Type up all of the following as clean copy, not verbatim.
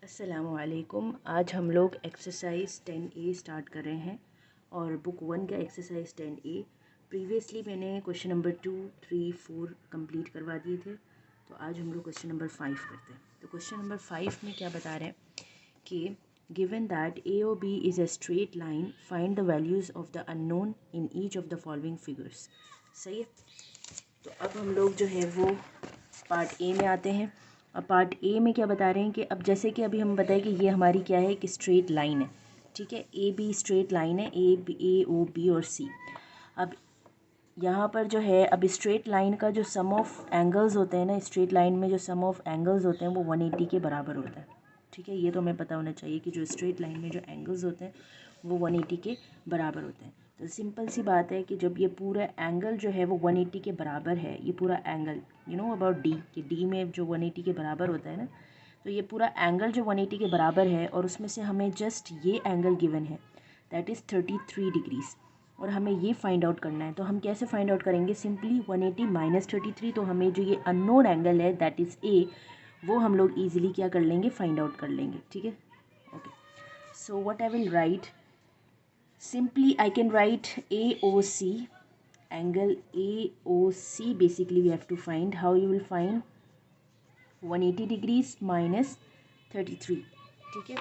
अस्सलामुअलैकुम। आज हम लोग एक्सरसाइज 10A स्टार्ट कर रहे हैं और बुक 1 का एक्सरसाइज 10A प्रीवियसली मैंने क्वेश्चन नंबर 2, 3, 4 कंप्लीट करवा दिए थे। तो आज हम लोग क्वेश्चन नंबर 5 करते हैं। तो क्वेश्चन नंबर 5 में क्या बता रहे हैं कि given that A O B is a straight line, find the values of the unknown in each of the following figures. सही है। तो अब हम लोग जो है वो पार्ट ए में आते हैं। अब पार्ट ए में क्या बता रहे हैं कि अब जैसे कि अभी हम बताएं कि ये हमारी क्या है कि स्ट्रेट लाइन है। ठीक है, ए बी स्ट्रेट लाइन है, ए ओ बी और सी। अब यहाँ पर जो है अब स्ट्रेट लाइन का जो सम ऑफ एंगल्स होते हैं ना, स्ट्रेट लाइन में जो सम ऑफ एंगल्स होते हैं वो 180 के बराबर होता है। ठीक है, ये तो हमें पता होना चाहिए कि जो स्ट्रेट लाइन में जो एंगल्स होते हैं वो 180 के बराबर होते हैं। तो सिंपल सी बात है कि जब ये पूरा एंगल जो है वो 180 के बराबर है, ये पूरा angle you know about D, कि डी में जो 180 के बराबर होता है ना, तो ये पूरा एंगल जो 180 के बराबर है और उसमें से हमें जस्ट ये एंगल गिवन है, दैट इज़ 33 डिग्रीज़, और हमें ये फाइंड आउट करना है। तो हम कैसे फाइंड आउट करेंगे? सिंपली 180 माइनस 33, तो हमें जो ये अननोन एंगल है दैट इज़ ए, वो हम लोग ईजिली क्या कर लेंगे, फाइंड आउट कर लेंगे। ठीक है, okay. So what I will write, simply I can write AOC, angle AOC basically we have to find. How you will find 180 degrees minus 33। ठीक है,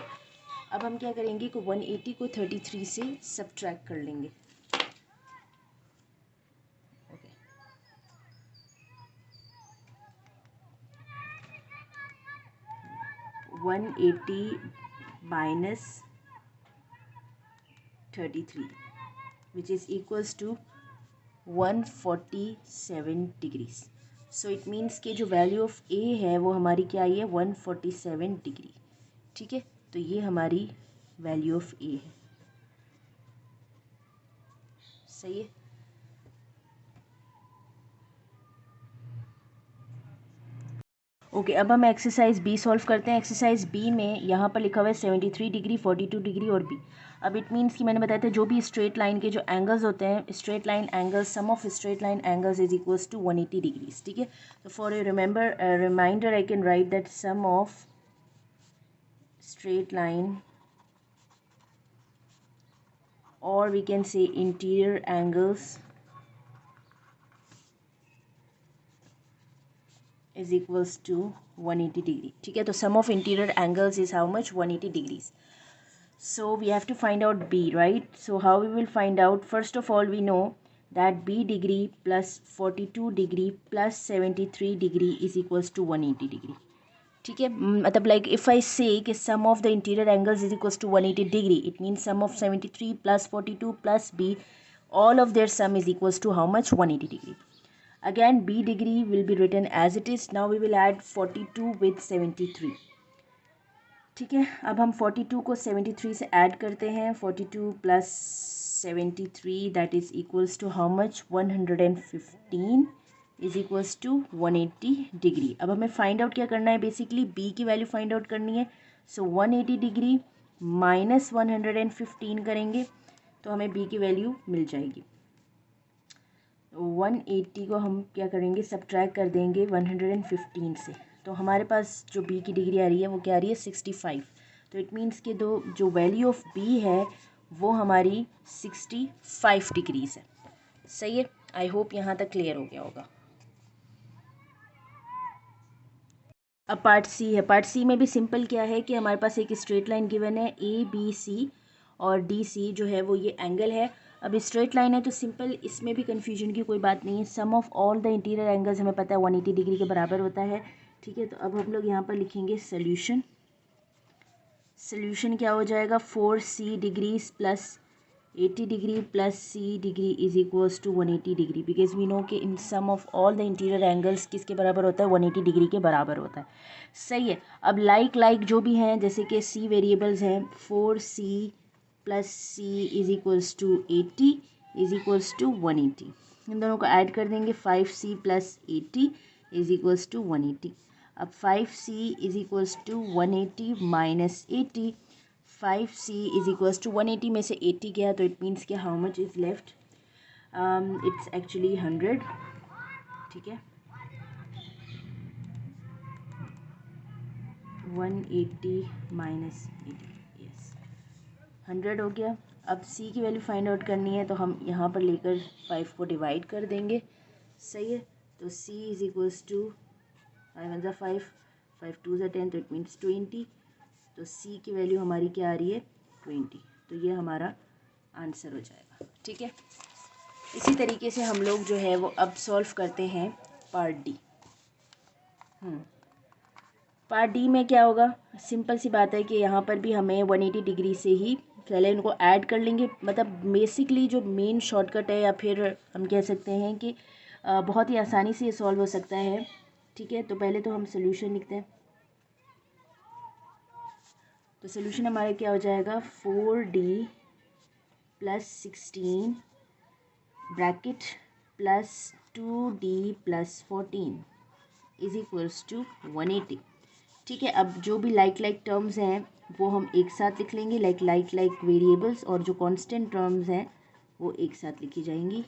अब हम क्या करेंगे कि 180 को 33 से सब्ट्रैक्ट कर लेंगे। Okay, 180 minus 33 which is equals to 147 degrees. So it means कि जो वैल्यू ऑफ ए है वो हमारी क्या आई है, 147 डिग्री। ठीक है, तो ये हमारी वैल्यू ऑफ ए है। सही है। ओके, अब हम एक्सरसाइज बी सॉल्व करते हैं। एक्सरसाइज बी में यहाँ पर लिखा हुआ है 73 डिग्री, 42 डिग्री और बी। अब इट मीन्स कि मैंने बताया था जो भी स्ट्रेट लाइन के जो एंगल्स होते हैं, straight line angles, sum of straight line angles is equals to 180 degrees. ठीक है, तो for a reminder I can write that sum of straight line, or we can say interior angles, is equals to 180 degree. ठीक है, तो sum of interior angles is how much, 180 degrees. So we have to find out B, right? So how we will find out? First of all, we know that B degree plus 42 degree plus 73 degree is equals to 180 degree. ठीक है, मतलब like if I say कि sum of the interior angles is equals to 180 degree, it means sum of 73 plus 42 plus B, all of their sum is equals to how much, 180 degree. Again B degree will be written as it is. Now we will add 42 with 73. ठीक है, अब हम 42 को 73 से add करते हैं। 42 plus 73 that is equals to how much, 115 is equals to 180 degree. अब हमें फाइंड आउट क्या करना है, बेसिकली बी की वैल्यू फाइंड आउट करनी है। सो 180 डिग्री माइनस 115 करेंगे तो हमें बी की वैल्यू मिल जाएगी। 180 को हम क्या करेंगे, सब्ट्रैक्ट कर देंगे 115 से, तो हमारे पास जो बी की डिग्री आ रही है वो क्या आ रही है, 65। तो इट मीन्स कि जो वैल्यू ऑफ बी है वो हमारी 65 डिग्रीज है। सही है, आई होप यहाँ तक क्लियर हो गया होगा। अब पार्ट सी है। पार्ट सी में भी सिंपल क्या है कि हमारे पास एक स्ट्रेट लाइन गिवन है, ए बी सी और डी सी जो है वो ये एंगल है। अब स्ट्रेट लाइन है तो सिंपल, इसमें भी कन्फ्यूजन की कोई बात नहीं है। Sum of all the interior angles हमें पता है 180 डिग्री के बराबर होता है। ठीक है, तो अब हम लोग यहाँ पर लिखेंगे सोल्यूशन। सोल्यूशन क्या हो जाएगा, 4c degrees plus 80 degree plus c degree is equals to 180 degree, because we know कि in sum of all the interior angles किसके बराबर होता है, 180 डिग्री के बराबर होता है। सही है। अब लाइक जो भी हैं, जैसे कि c वेरिएबल्स हैं, 4c plus C is equals to 80 is equals to 180। इन दोनों को ऐड कर देंगे, 5c plus 80 is equals to 180। अब 5c is equals to 180 minus 80, 5c is equals to 180 में से 80 गया तो इट मीन्स कि how much is left, it's actually 100। ठीक है, 180 माइनस 80, यस 100 हो गया। अब c की वैल्यू फाइंड आउट करनी है तो हम यहाँ पर लेकर 5 को डिवाइड कर देंगे, सही है। तो c इज इक्वल्स टू 5 1 5, 5 2 10, तो इट मीन्स 20। तो c की वैल्यू हमारी क्या आ रही है 20, तो ये हमारा आंसर हो जाएगा, ठीक है। इसी तरीके से हम लोग जो है वो अब सॉल्व करते हैं पार्ट डी। पार्ट डी में क्या होगा, सिंपल सी बात है कि यहाँ पर भी हमें 180 डिग्री से ही पहले इनको ऐड कर लेंगे। मतलब बेसिकली जो मेन शॉर्टकट है, या फिर हम कह सकते हैं कि बहुत ही आसानी से ये सॉल्व हो सकता है, ठीक है। तो पहले तो हम सोल्यूशन लिखते हैं। तो सोल्यूशन हमारा क्या हो जाएगा 4d plus 16 bracket plus 2d plus 14 is equals to 180, ठीक है। अब जो भी लाइक टर्म्स हैं वो हम एक साथ लिख लेंगे, लाइक वेरिएबल्स, और जो कांस्टेंट टर्म्स हैं वो एक साथ लिखी जाएंगी,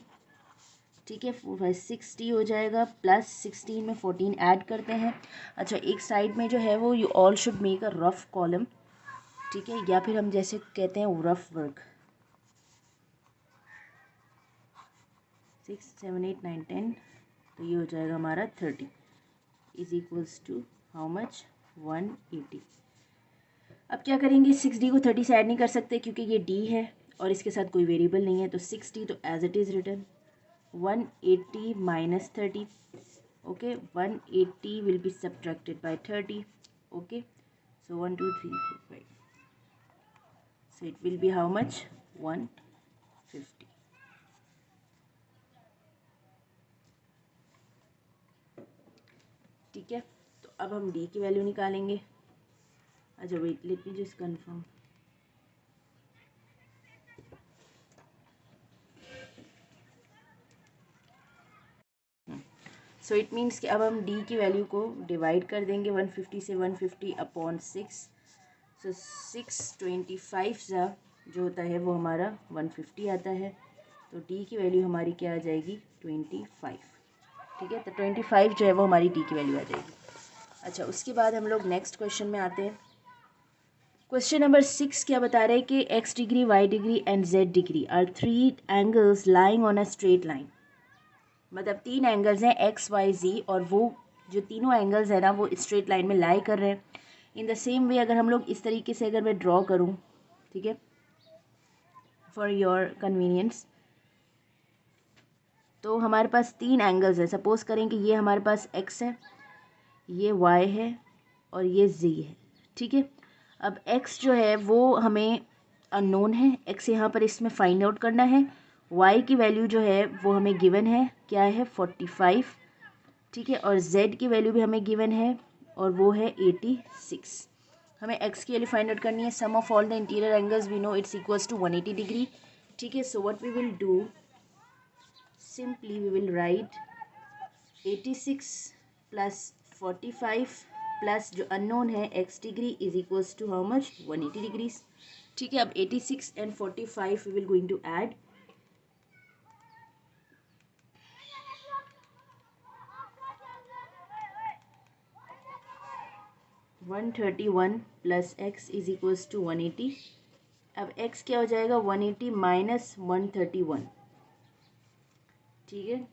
ठीक है। 60 हो जाएगा, प्लस 16 में 14 ऐड करते हैं। अच्छा, एक साइड में जो है वो you all should make a rough column, ठीक है, या फिर हम जैसे कहते हैं रफ वर्क। 6 7 8 9 10, तो ये हो जाएगा हमारा 30 is equals to how much 180। अब क्या करेंगे, 6d को 30 से ऐड नहीं कर सकते क्योंकि ये d है और इसके साथ कोई वेरिएबल नहीं है, तो 6d तो as it is written 180 minus 30, okay 180 will be subtracted by 30, okay. So 1 2 3 4 5, so it will be how much 150, ठीक है। तो अब हम d की वैल्यू निकालेंगे। अच्छा wait, let me just confirm. So it means कि अब हम d की वैल्यू को डिवाइड कर देंगे 150 से, 150 अपॉन 6, सो 625 जो होता है वो हमारा 150 आता है। तो d की वैल्यू हमारी क्या आ जाएगी 25, ठीक है। तो 25 जो है वो हमारी d की वैल्यू आ जाएगी। अच्छा, उसके बाद हम लोग नेक्स्ट क्वेश्चन में आते हैं। क्वेश्चन नंबर 6 क्या बता रहे हैं कि x degree, y degree and z degree are 3 angles lying on a straight line. मतलब 3 एंगल्स हैं x y z, और वो जो तीनों एंगल्स है ना वो स्ट्रेट लाइन में लाई कर रहे हैं। इन द सेम वे अगर हम लोग इस तरीके से अगर मैं ड्रॉ करूँ, ठीक है, फॉर योर कन्वीनियंस, तो हमारे पास 3 एंगल्स हैं। सपोज करें कि ये हमारे पास x है, ये y है और ये z है, ठीक है। अब x जो है वो हमें अननोन है, x यहाँ पर इसमें फाइंड आउट करना है। y की वैल्यू जो है वो हमें गिवन है, क्या है 45, ठीक है। और z की वैल्यू भी हमें गिवन है और वो है 86। हमें x की वैल्यू फाइंड आउट करनी है। Sum of all the interior angles we know it's equals to 180 degree, ठीक है। So what we will do, simply we will write 86 plus 45 plus जो अननोन है x degree is equals to how much 180 degrees, ठीक है। अब 86 and 45 we will going to add, 131 plus x is equals to 180। अब x क्या हो जाएगा 180 minus 131, ठीक है।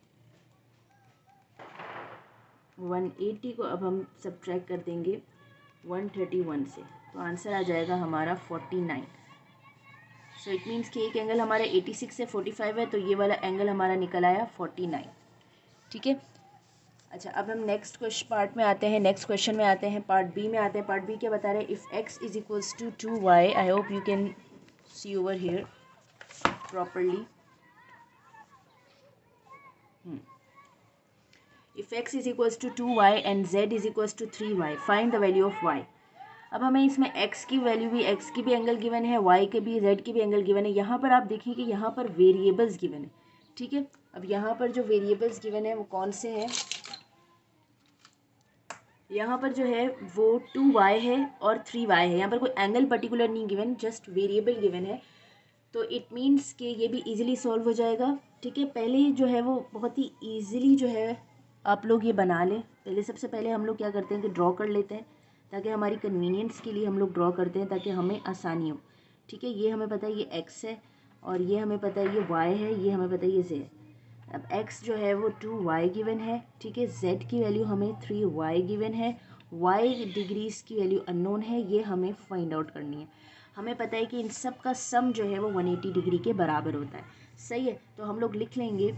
180 को अब हम सब्ट्रैक्ट कर देंगे 131 से, तो आंसर आ जाएगा हमारा 49। सो इट मीन्स कि एक एंगल हमारा 86 से 45 है, तो ये वाला एंगल हमारा निकल आया 49, ठीक है। अच्छा, अब हम नेक्स्ट क्वेश्चन पार्ट में आते हैं, नेक्स्ट क्वेश्चन में आते हैं, पार्ट बी में आते हैं। पार्ट बी क्या बता रहे हैं, if x is equals to 2y, I hope you can see over here properly. If x is equals to 2y and z is equals to 3y, find the value of y। अब हमें इसमें x की value भी, x की भी angle given है, y के भी, z की भी एंगल गिवन है। यहाँ पर आप देखिए कि यहाँ पर वेरिएबल्स गिवन है, ठीक है। अब यहाँ पर जो वेरिएबल्स गिवन है वो कौन से हैं, यहाँ पर जो है वो 2y है और 3y है। यहाँ पर कोई एंगल पर्टिकुलर नहीं गिवन, जस्ट वेरिएबल गिवन है। तो इट मीन्स कि ये भी इजीली सॉल्व हो जाएगा, ठीक है। पहले जो है वो बहुत ही इजीली जो है आप लोग ये बना लें। पहले सबसे पहले हम लोग क्या करते हैं कि ड्रॉ कर लेते हैं ताकि हमारी कन्वीनियंस के लिए हम लोग ड्रॉ करते हैं ताकि हमें आसानी हो। ठीक है, ये हमें पता है ये x है और ये हमें पता है ये y है, ये हमें पता है ये z है। अब x जो है वो 2y गिवन है। ठीक है, z की वैल्यू हमें 3y गिवन है, y डिग्रीज की वैल्यू अननोन है, ये हमें फाइंड आउट करनी है। हमें पता है कि इन सब का सम जो है वो 180 डिग्री के बराबर होता है। सही है, तो हम लोग लिख लेंगे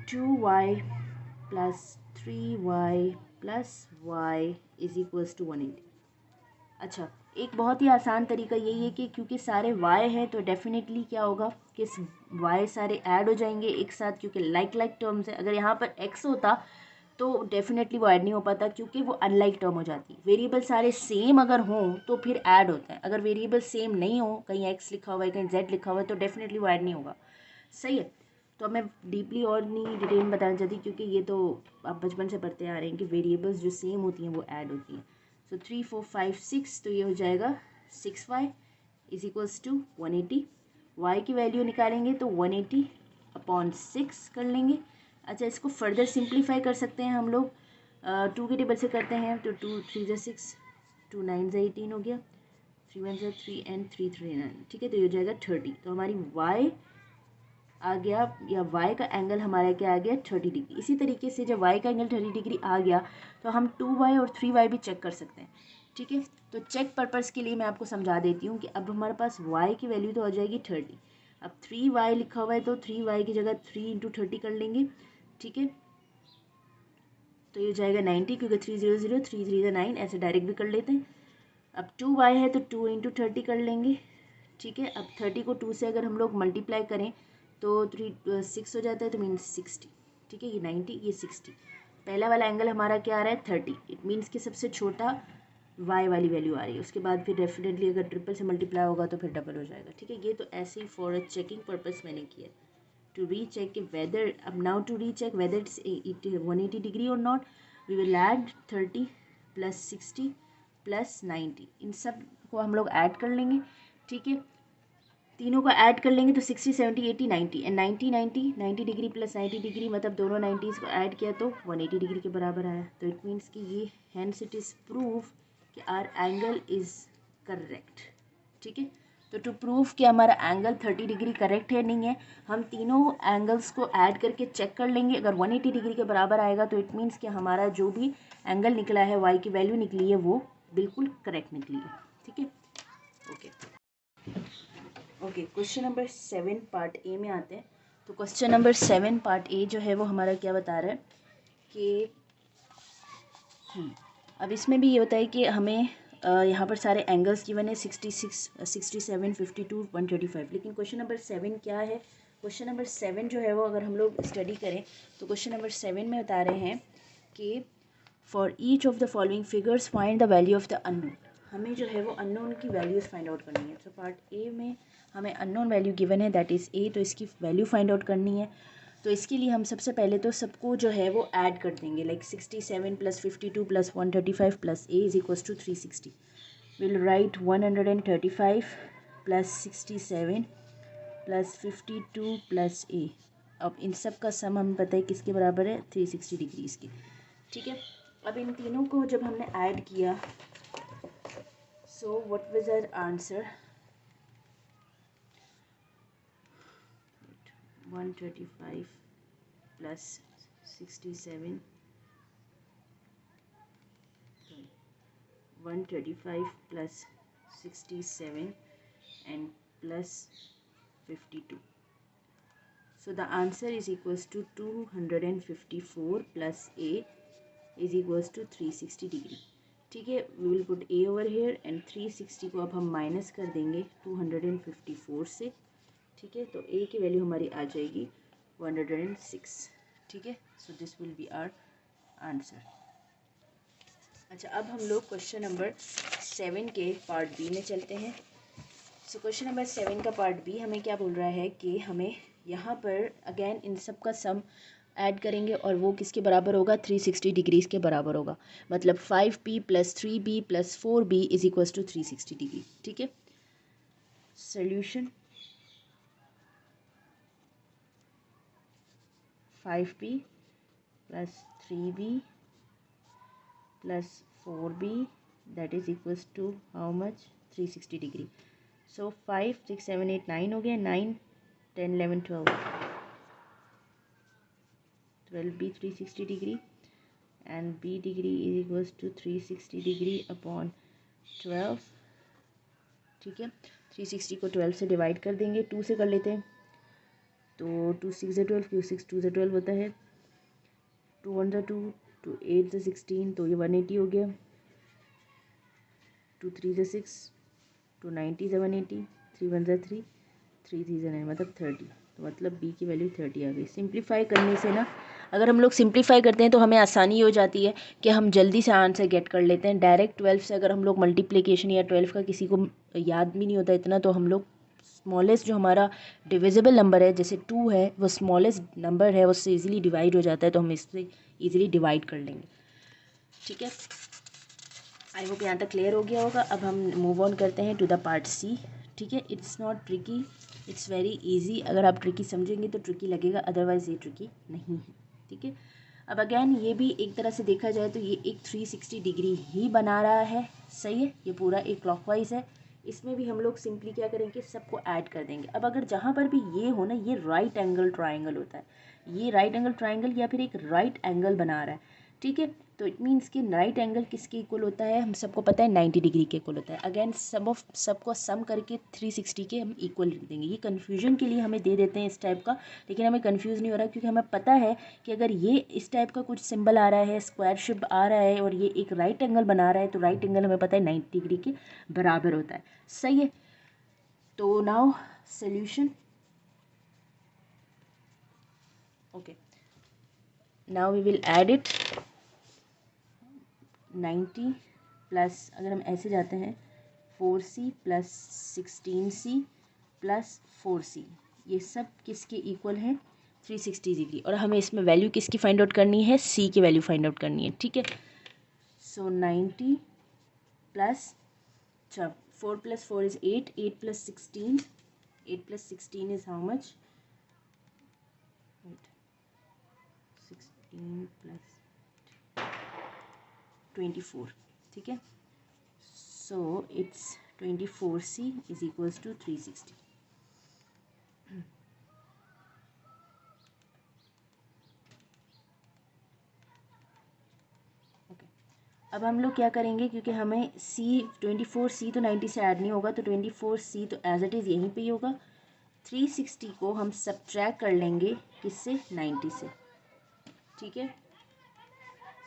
2y plus 3y plus y is equals to 180। अच्छा, एक बहुत ही आसान तरीका यही है कि क्योंकि सारे y हैं तो डेफिनेटली क्या होगा कि y सारे ऐड हो जाएंगे एक साथ, क्योंकि लाइक टर्म्स है। अगर यहाँ पर x होता तो डेफिनेटली वो ऐड नहीं हो पाता क्योंकि वो अनलाइक टर्म हो जाती। वेरिएबल सारे सेम अगर हों तो फिर ऐड होता है, अगर वेरिएबल सेम नहीं हो, कहीं x लिखा हुआ है कहीं z लिखा हुआ है, तो डेफिनेटली वो ऐड नहीं होगा। सही है, तो मैं डीपली और नहीं डिटेल में बताना चाहती क्योंकि ये तो आप बचपन से पढ़ते आ रहे हैं कि वेरिएबल्स जो सेम होती हैं वो ऐड होती हैं। सो 3 4 5 6, तो ये हो जाएगा 6y is equals to 180। y की वैल्यू निकालेंगे तो 180 अपॉन 6 कर लेंगे। अच्छा, इसको फर्दर सिंप्लीफाई कर सकते हैं हम लोग, 2 के टेबल से करते हैं तो 2 3 ज़ा 6, 2 9 ज़ा 18 हो गया, 3 1 ज़ा 3 एंड 3 3 9। ठीक है, तो ये हो जाएगा 30। तो हमारी y आ गया, या y का एंगल हमारा क्या आ गया 30 डिग्री। इसी तरीके से जब y का एंगल 30 डिग्री आ गया तो हम 2y और 3y भी चेक कर सकते हैं। ठीक है, तो चेक पर्पज़ के लिए मैं आपको समझा देती हूँ कि अब हमारे पास y की वैल्यू तो हो जाएगी 30। अब 3y लिखा हुआ है तो 3y की जगह 3 इंटू 30 कर लेंगे। ठीक है, तो ये हो जाएगा 90, क्योंकि 3 0 0 3 3 9, ऐसे डायरेक्ट भी कर लेते हैं। अब 2y है तो 2 इंटू 30 कर लेंगे। ठीक है, अब 30 को 2 से अगर हम लोग मल्टीप्लाई करें तो 6 हो जाता है, तो मीन्स 60। ठीक है, ये 90 ये 60। पहला वाला एंगल हमारा क्या आ रहा है 30, इट मीन्स कि सबसे छोटा y वाली वैल्यू आ रही है। उसके बाद फिर डेफिनेटली अगर ट्रिपल से मल्टीप्लाई होगा तो फिर डबल हो जाएगा। ठीक है, ये तो ऐसे ही फॉर अ चेकिंग पर्पस मैंने किया, टू रीचेक वेदर, अब now to recheck whether it's 180 degree और not, we will add 30 plus 60 plus 90, इन सब को हम लोग ऐड कर लेंगे। ठीक है, तीनों को ऐड कर लेंगे तो 60 70 80 90 एंड 90 डिग्री प्लस 90 डिग्री, मतलब दोनों 90s को ऐड किया तो 180 डिग्री के बराबर आया। तो इट मीन्स कि ये हैंस इट इज़ प्रूफ कि आर एंगल इज़ करेक्ट। ठीक है, तो टू प्रूफ कि हमारा एंगल 30 डिग्री करेक्ट है नहीं है, हम तीनों एंगल्स को ऐड करके चेक कर लेंगे। अगर 180 डिग्री के बराबर आएगा तो इट मीन्स कि हमारा जो भी एंगल निकला है, y की वैल्यू निकली है, वो बिल्कुल करेक्ट निकली है। ठीक है, okay, question number 7 part A में आते हैं। तो क्वेश्चन नंबर 7 पार्ट ए जो है वो हमारा क्या बता रहा है कि अब इसमें भी ये होता है कि हमें यहाँ पर सारे एंगल्स गिवन है 66 67 52 135, लेकिन क्वेश्चन नंबर 7 क्या है। क्वेश्चन नंबर 7 जो है वो अगर हम लोग स्टडी करें तो क्वेश्चन नंबर 7 में बता रहे हैं कि for each of the following figures find the value of the unknown. हमें जो है वो अननोन की वैल्यूज़ फाइंड आउट करनी है। तो पार्ट ए में हमें अननोन वैल्यू गिवन है, दैट इज़ ए, तो इसकी वैल्यू फाइंड आउट करनी है। तो इसके लिए हम सबसे पहले तो सबको जो है वो ऐड कर देंगे, like 67 plus 52 plus 135 plus a is equals to 360। Will write 135 plus 67 plus 52 plus a. अब इन सब का सम हमें पता है किसके बराबर है 360 डिग्रीज की। ठीक है, अब इन तीनों को जब हमने ऐड किया, so what was our answer 135 plus 67 135 plus 67 and plus 52. So the answer is equals to 254 plus a is equals to 360 degree. ठीक है, we will put a over here and 360 को अब हम माइनस कर देंगे 254 से। ठीक है, तो a की वैल्यू हमारी आ जाएगी 106। ठीक है, so this will be our answer. अच्छा, अब हम लोग क्वेश्चन नंबर 7 के पार्ट बी में चलते हैं। सो क्वेश्चन नंबर 7 का पार्ट बी हमें क्या बोल रहा है कि हमें यहाँ पर अगेन इन सब का सम ऐड करेंगे और वो किसके बराबर होगा 360 डिग्रीज के बराबर होगा, मतलब 5p plus 3b plus 4b is equals to 360 degree. ठीक है, solution 5p plus 3b plus 4b that is equals to how much 360 degree. So 5 6 7 8 9 हो गया, 9 10 11 12 भी 360 degree and B degree is equals to 360 degree upon 12। ठीक है, 360 को 12 से divide कर देंगे, 2 से कर लेते हैं तो 2 6 12, क्यों 6 2 12 होता है, 2 1 2, 2 8 16, तो ये 180 हो गया, 2 3 6, 2 90 180, 3 1 3, 3 3 9, मतलब 30। तो मतलब बी की वैल्यू 30 आ गई। सिंप्लीफाई करने से ना, अगर हम लोग सिंप्लीफाई करते हैं तो हमें आसानी हो जाती है कि हम जल्दी से आंसर गेट कर लेते हैं। डायरेक्ट 12 से अगर हम लोग मल्टीप्लिकेशन या 12 का किसी को याद भी नहीं होता इतना, तो हम लोग स्मॉलेस्ट जो हमारा डिविजिबल नंबर है, जैसे 2 है, वो स्मॉलेस्ट नंबर है, उससे इजीली डिवाइड हो जाता है, तो हम इससे इजीली डिवाइड कर लेंगे। ठीक है, आई होप यहाँ तक क्लियर हो गया होगा। अब हम मूव ऑन करते हैं टू द पार्ट सी। ठीक है, it's not tricky, it's very easy. अगर आप ट्रिकी समझेंगे तो ट्रिकी लगेगा, अदरवाइज़ ये ट्रिकी नहीं है। ठीक है, अब अगैन ये भी एक तरह से देखा जाए तो ये एक 360 डिग्री ही बना रहा है। सही है, ये पूरा एक क्लॉकवाइज है। इसमें भी हम लोग सिंपली क्या करेंगे, सबको ऐड कर देंगे। अब अगर जहाँ पर भी ये हो ना, ये राइट एंगल ट्राइंगल होता है, ये राइट एंगल ट्राइंगल या फिर एक राइट एंगल बना रहा है। ठीक है, तो इट मीन्स कि राइट एंगल किसके इक्वल होता है, हम सबको पता है 90 डिग्री के इक्वल होता है। अगेन सबको सम करके 360 के हम इक्वल लिख देंगे। ये कन्फ्यूजन के लिए हमें दे देते हैं इस टाइप का, लेकिन हमें कन्फ्यूज़ नहीं हो रहा, क्योंकि हमें पता है कि अगर ये इस टाइप का कुछ सिंबल आ रहा है, स्क्वायर शेप आ रहा है, और ये एक राइट एंगल बना रहा है, तो राइट एंगल हमें पता है 90 डिग्री के बराबर होता है। सही है, तो now solution. Okay, now we will add it. 90 plus, अगर हम ऐसे जाते हैं, 4c plus 16c plus 4c, ये सब किसके इक्वल है, 360 डिग्री। और हमें इसमें वैल्यू किसकी फाइंड आउट करनी है, c की वैल्यू फाइंड आउट करनी है। ठीक है, सो 90 plus 4 plus 4 is 8, 8 plus 16, 8 plus 16 is how much, 16 plus 24। ठीक है, so it's 24c is equals to 360। Okay, अब हम लोग क्या करेंगे, क्योंकि हमें c 24c तो 90 से ऐड नहीं होगा, तो 24c तो एज इट इज़ यहीं पे ही होगा। 360 को हम सब्ट्रैक्ट कर लेंगे किससे, 90 से। ठीक है,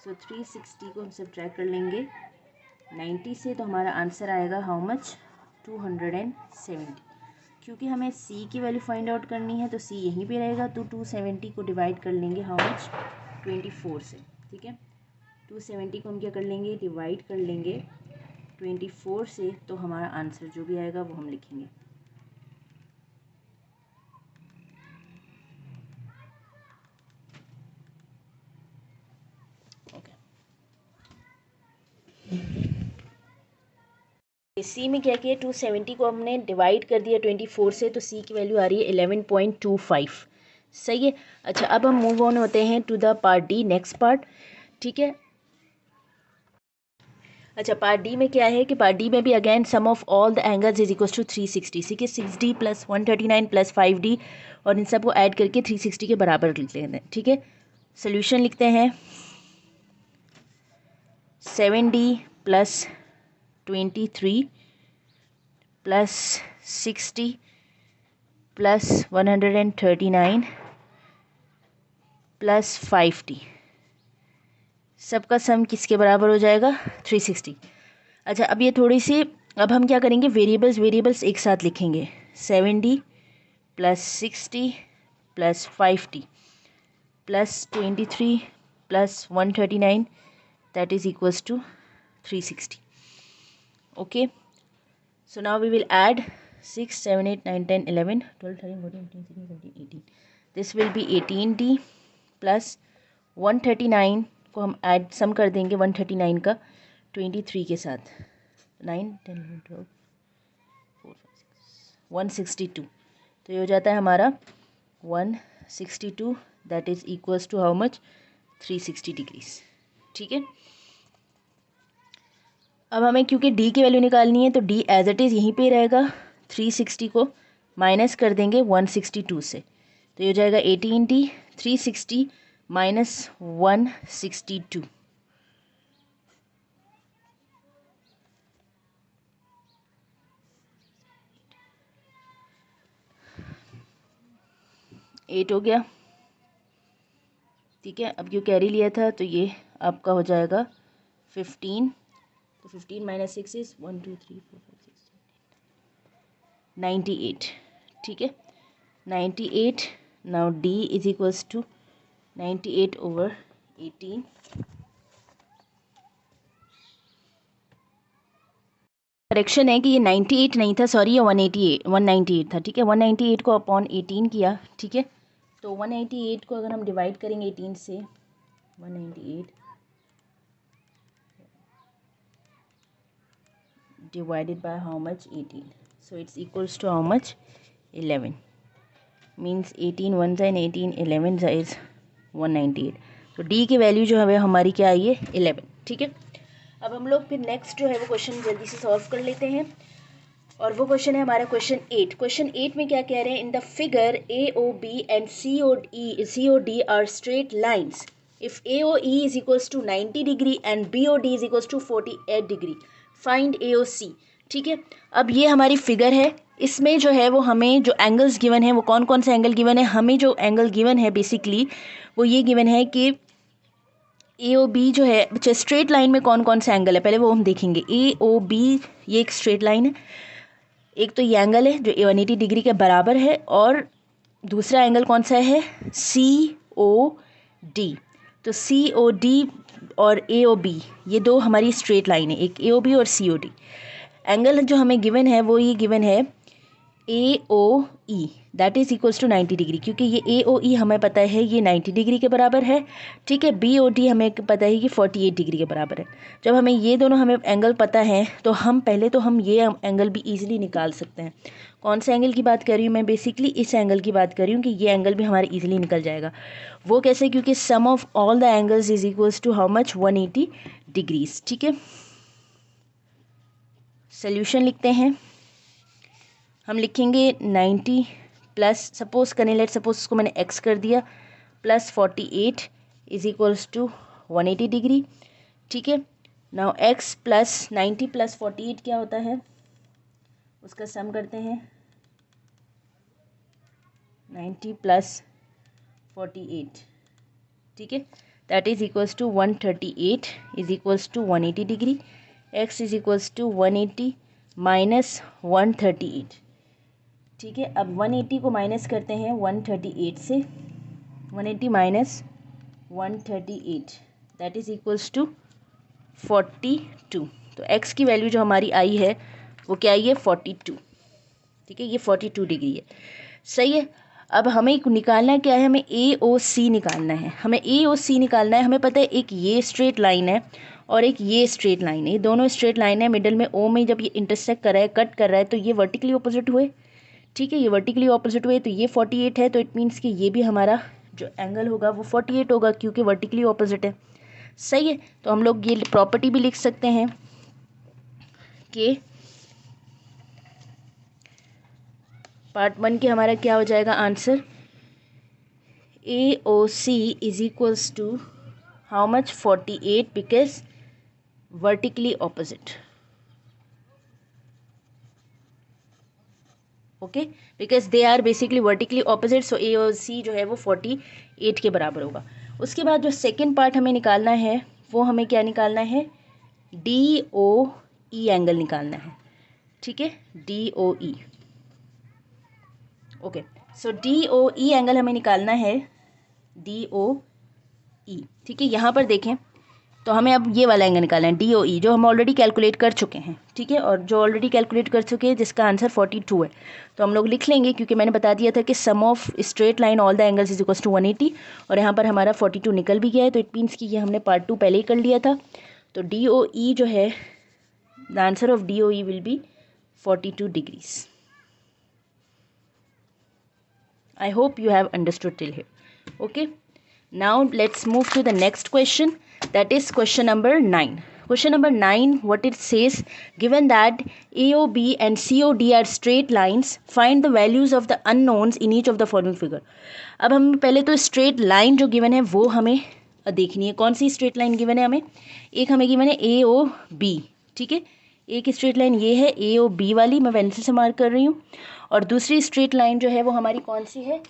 सो 360 को हम सब्ट्रैक्ट कर लेंगे 90 से, तो हमारा आंसर आएगा हाउ मच, 270। क्योंकि हमें c की वैल्यू फाइंड आउट करनी है, तो c यहीं पे रहेगा, तो 270 को डिवाइड कर लेंगे हाउ मच, 24 से। ठीक है, 270 को हम क्या कर लेंगे, डिवाइड कर लेंगे 24 से, तो हमारा आंसर जो भी आएगा वो हम लिखेंगे। सी में क्या किया, 270 को हमने डिवाइड कर दिया 24 से, तो सी की वैल्यू आ रही है 11.25। सही है, अच्छा अब हम मूव ऑन होते हैं to the part D, next part. ठीक है, अच्छा पार्ट डी में क्या है कि पार्ट डी में भी again sum of all the angles is equals to 360। ठीक है, 6d प्लस 139 प्लस 5d, और इन सबको ऐड करके 360 के बराबर लिख लेते हैं। ठीक है, सोल्यूशन लिखते हैं 7d plus 23 plus 60 plus 139 plus 5d, सबका सम किसके बराबर हो जाएगा, 360। अच्छा अब ये थोड़ी सी, अब हम क्या करेंगे, वेरिएबल्स एक साथ लिखेंगे, 7d plus 60 plus 5d plus 23 plus 139, that is equals to 360। Okay, so now we will add 6 7 8 9 10 11 12 13 14 15 16 17 18, this will be 18d plus 139 को हम ऐड सम कर देंगे 139 का 23 के साथ, 9 10 11 12 4 5 6 162, तो ये हो जाता है हमारा 162, that is equals to how much, 360 degrees. ठीक है, अब हमें क्योंकि डी की वैल्यू निकालनी है तो डी एज इट इज़ यहीं पे रहेगा, 360 को माइनस कर देंगे 162 से, तो ये हो जाएगा 18t, 360 माइनस 162, एट हो गया। ठीक है, अब क्यों कैरी लिया था तो ये आपका हो जाएगा 15, तो 15 माइनस 6 इज 1 2 3 4 5 6 98। ठीक है, 98। Now D is equals to 98 over 18। Correction है कि ये 98 नहीं था, सॉरी, ये 198 था। ठीक है, 198 को अपॉन 18 किया। ठीक है, तो 198 को अगर हम डिवाइड करेंगे 18 से, 198 divided by how much, 18, so it's equals to how much, 11, means 18 1 and 18 11 is 198। तो D की वैल्यू जो है हमारी क्या आई है, 11। ठीक है, अब हम लोग फिर नेक्स्ट जो है वो क्वेश्चन जल्दी से सॉल्व कर लेते हैं, और वो क्वेश्चन है हमारा क्वेश्चन 8। क्वेश्चन 8 में क्या कह रहे हैं, in the figure AOB and COD are straight lines if AOE is equals to 90 degree and BOD is equals to 48 degree, find AOC। ठीक है, अब ये हमारी फिगर है, इसमें जो है वो हमें जो एंगल्स गिवन है वो कौन कौन से एंगल गिवन है, हमें जो एंगल गिवन है बेसिकली वो ये गिवन है कि AOB जो है, अच्छा स्ट्रेट लाइन में कौन कौन सा एंगल है पहले वो हम देखेंगे। AOB ये एक स्ट्रेट लाइन है, एक तो ये एंगल है जो 180 डिग्री के बराबर है, और दूसरा एंगल कौन सा है, COD। तो COD और AOB ये दो हमारी स्ट्रेट लाइन है, एक AOB और COD। एंगल जो हमें गिवन है वो ये गिवन है AOE that is equals to 90 degree, क्योंकि ये AOE हमें पता है ये 90 डिग्री के बराबर है। ठीक है, BOD हमें पता है कि 48 डिग्री के बराबर है। जब हमें ये दोनों हमें एंगल पता है तो हम पहले तो हम ये एंगल भी ईजिली निकाल सकते हैं। कौन से एंगल की बात कर रही हूँ मैं, बेसिकली इस एंगल की बात कर रही हूँ कि ये एंगल भी हमारा ईजिली निकल जाएगा। वो कैसे, क्योंकि sum of all the angles is equals to how much, 180 degrees. ठीक है, सोल्यूशन लिखते हैं, हम लिखेंगे 90 प्लस, सपोज करें लेट सपोज इसको मैंने x कर दिया, plus 48 is equals to 180 degree. ठीक है, नाउ x प्लस 90 प्लस 48 क्या होता है, उसका सम करते हैं, 90 प्लस 48। ठीक है, that is equals to 138 is equals to 180 degree, x is equals to 180 minus 138। ठीक है, अब 180 को माइनस करते हैं 138 से, 180 minus 138 that is equals to 42। तो x की वैल्यू जो हमारी आई है वो क्या आई है, 42। ठीक है, ये 42 डिग्री है, सही है। अब हमें निकालना क्या है, हमें AOC निकालना है, हमें AOC निकालना है। हमें पता है एक ये स्ट्रेट लाइन है और एक ये स्ट्रेट लाइन है, ये दोनों स्ट्रेट लाइन है, मिडल में O में जब ये इंटरसेक्ट कर रहा है, कट कर रहा है, तो ये वर्टिकली ऑपोजिट हुए। ठीक है, ये वर्टिकली ऑपोजिट हुए तो ये 48 है, तो इट मीन्स कि ये भी हमारा जो एंगल होगा वो 48 होगा, क्योंकि वर्टिकली ऑपोजिट है। सही है, तो हम लोग ये प्रॉपर्टी भी लिख सकते हैं कि पार्ट 1 के हमारा क्या हो जाएगा answer, AOC is equals to how much, 48, because vertically opposite. Okay, because they are basically vertically opposite, so AOC जो है वो 48 के बराबर होगा। उसके बाद जो सेकेंड पार्ट हमें निकालना है वो हमें क्या निकालना है, DOE एंगल निकालना है। ठीक है, DOE। ओके, सो DOE एंगल हमें निकालना है, DOE। ठीक है, यहाँ पर देखें तो हमें अब ये वाला एंगल निकालना है DOE, जो हम ऑलरेडी कैलकुलेट कर चुके हैं। ठीक है, और जो ऑलरेडी कैलकुलेट कर चुके हैं जिसका आंसर 42 है, तो हम लोग लिख लेंगे, क्योंकि मैंने बता दिया था कि sum of straight line all the angles is equals to 180, और यहाँ पर हमारा 42 निकल भी गया है, तो इट मीन्स कि ये हमने पार्ट 2 पहले ही कर लिया था। तो DOE जो है, the answer of DOE will be 42 degrees. I hope you have understood till here. Okay, now let's move to the next question, that is question number 9. Question number 9, what it says, given that AOB and COD are straight lines, find the values of the unknowns in each of the following figure. अब हम पहले तो straight line जो given है वो हमें देखनी है. कौन सी स्ट्रेट लाइन गिवन है हमें? एक हमें गिवन है AOB. ठीक है, एक स्ट्रेट लाइन ये है AOB वाली, मैं पेंसिल से मार्क कर रही हूँ. और दूसरी स्ट्रेट लाइन जो है वो हमारी कौन सी है?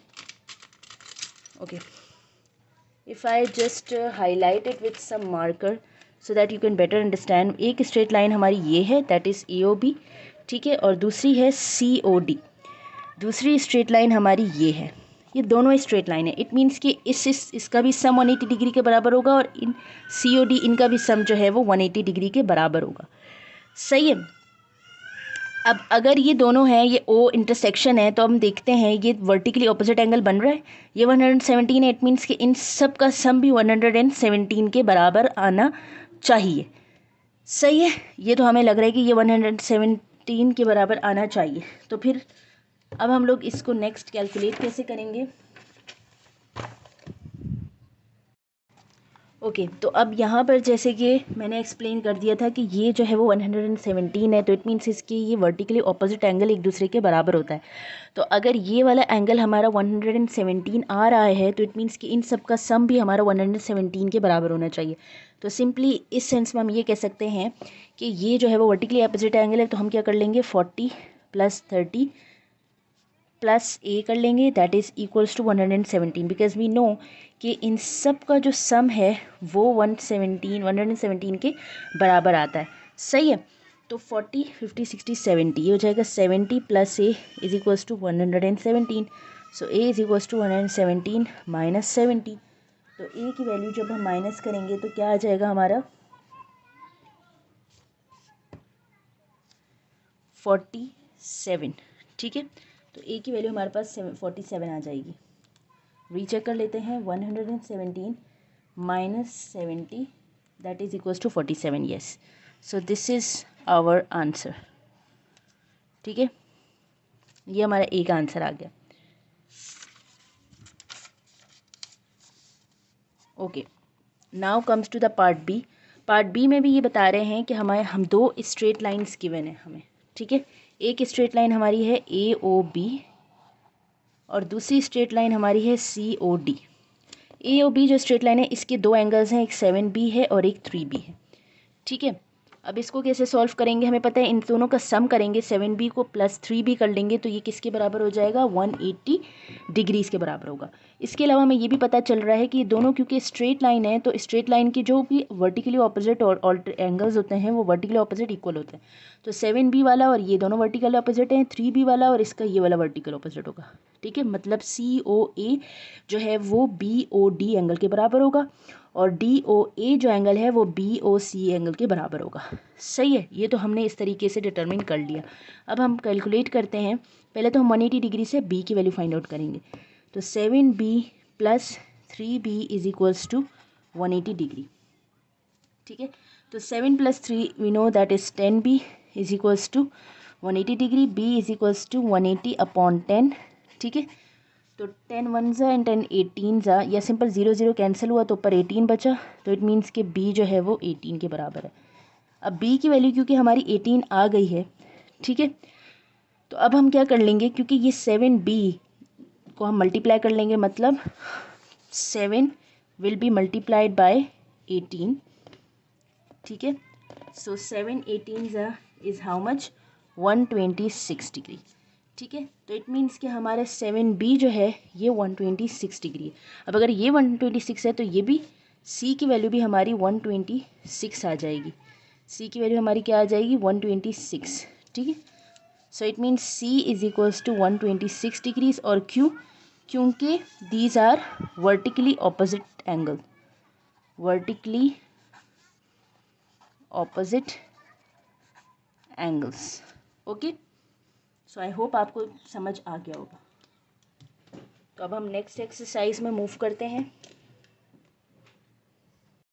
Okay, if I just highlight it with some marker so that you can better understand. एक स्ट्रेट लाइन हमारी ये है, दैट इज़ AOB. ठीक है, और दूसरी है COD. दूसरी स्ट्रेट लाइन हमारी ये है. ये दोनों स्ट्रेट लाइन है. इट मीन्स कि इसका भी सम 180 डिग्री के बराबर होगा और इन COD इनका भी सम जो है वो 180 डिग्री के बराबर होगा. सही है. अब अगर ये दोनों हैं, ये O इंटरसेक्शन है, तो हम देखते हैं ये वर्टिकली ऑपोजिट एंगल बन रहा है. ये 117 है. इट मीन्स कि इन सब का सम भी 117 के बराबर आना चाहिए. सही है. ये तो हमें लग रहा है कि ये 117 के बराबर आना चाहिए. तो फिर अब हम लोग इसको नेक्स्ट कैलकुलेट कैसे करेंगे? ओके, तो अब यहाँ पर जैसे कि मैंने एक्सप्लेन कर दिया था कि ये जो है वो 117 है, तो इट मीन्स इसकी ये वर्टिकली ऑपोजिट एंगल एक दूसरे के बराबर होता है. तो अगर ये वाला एंगल हमारा 117 आ रहा है, तो इट मीन्स कि इन सब का सम भी हमारा 117 के बराबर होना चाहिए. तो सिंपली इस सेंस में हम ये कह सकते हैं कि ये जो है वो वर्टिकली ऑपोजिट एंगल है. तो हम क्या कर लेंगे, 40 + 30 + A कर लेंगे, that is equals to 117. Because we know कि इन सब का जो सम है वो 117 के बराबर आता है. सही है. तो 40, 50, 60, 70 ये हो जाएगा 70 + A is equals to 117. So A is equals to 117 - 70. तो A की वैल्यू जब हम माइनस करेंगे तो क्या आ जाएगा हमारा, 47. ठीक है, तो A की वैल्यू हमारे पास 47 आ जाएगी. रीचेक कर लेते हैं. 117 - 70 that is equals to 47. Yes, so this is our answer. ठीक है, ये हमारा A का आंसर आ गया. Okay, now comes to the part B. Part B में भी ये बता रहे हैं कि हम दो स्ट्रेट लाइन्स गिवन है हमें. ठीक है, एक स्ट्रेट लाइन हमारी है AOB और दूसरी स्ट्रेट लाइन हमारी है COD. AOB जो स्ट्रेट लाइन है इसके दो एंगल्स हैं, एक 7B है और एक 3B है. ठीक है, अब इसको कैसे सॉल्व करेंगे? हमें पता है इन दोनों का सम करेंगे, 7B को + 3B कर लेंगे तो ये किसके बराबर हो जाएगा, 180 डिग्रीज़ के बराबर होगा. इसके अलावा हमें ये भी पता चल रहा है कि ये दोनों क्योंकि स्ट्रेट लाइन है, तो स्ट्रेट लाइन के जो भी वर्टिकली ऑपोजिट और एंगल्स होते हैं वो वर्टिकली ऑपोजिट इक्वल होते हैं. तो 7B वाला और ये दोनों वर्टिकल ऑपोजिट हैं, 3B वाला और इसका ये वाला वर्टिकल ऑपोजिट होगा. ठीक है, मतलब COA जो है वो BOD एंगल के बराबर होगा और DOA जो एंगल है वो BOC एंगल के बराबर होगा. सही है, ये तो हमने इस तरीके से डिटरमिन कर लिया. अब हम कैलकुलेट करते हैं. पहले तो हम 180 डिग्री से B की वैल्यू फाइंड आउट करेंगे. तो 7B + 3B is equals to 180 degree. ठीक है, तो 7 + 3 we know that is 10B is equals to 180 degree. B is equals to 180/10. ठीक है, तो 10 1 एंड 10 18 या सिंपल 0 0 कैंसिल हुआ तो ऊपर 18 बचा. तो इट मीन्स कि B जो है वो 18 के बराबर है. अब B की वैल्यू क्योंकि हमारी 18 आ गई है. ठीक है, तो अब हम क्या कर लेंगे, क्योंकि ये 7B को हम मल्टीप्लाई कर लेंगे, मतलब 7 विल बी मल्टीप्लाइड बाय 18. ठीक है, सो 7 18 इज हाउ मच, 126 डिग्री. ठीक है, तो इट मीन्स कि हमारे 7B जो है ये 126 डिग्री है. अब अगर ये 126 है तो ये भी C की वैल्यू भी हमारी 126 आ जाएगी. C की वैल्यू हमारी क्या आ जाएगी, 126. ठीक है, so it means C is equals to 126 degrees. और क्योंकि these are vertically opposite angle, vertically opposite angles. Okay, so I hope आपको समझ आ गया होगा. तो अब हम नेक्स्ट एक्सरसाइज में मूव करते हैं.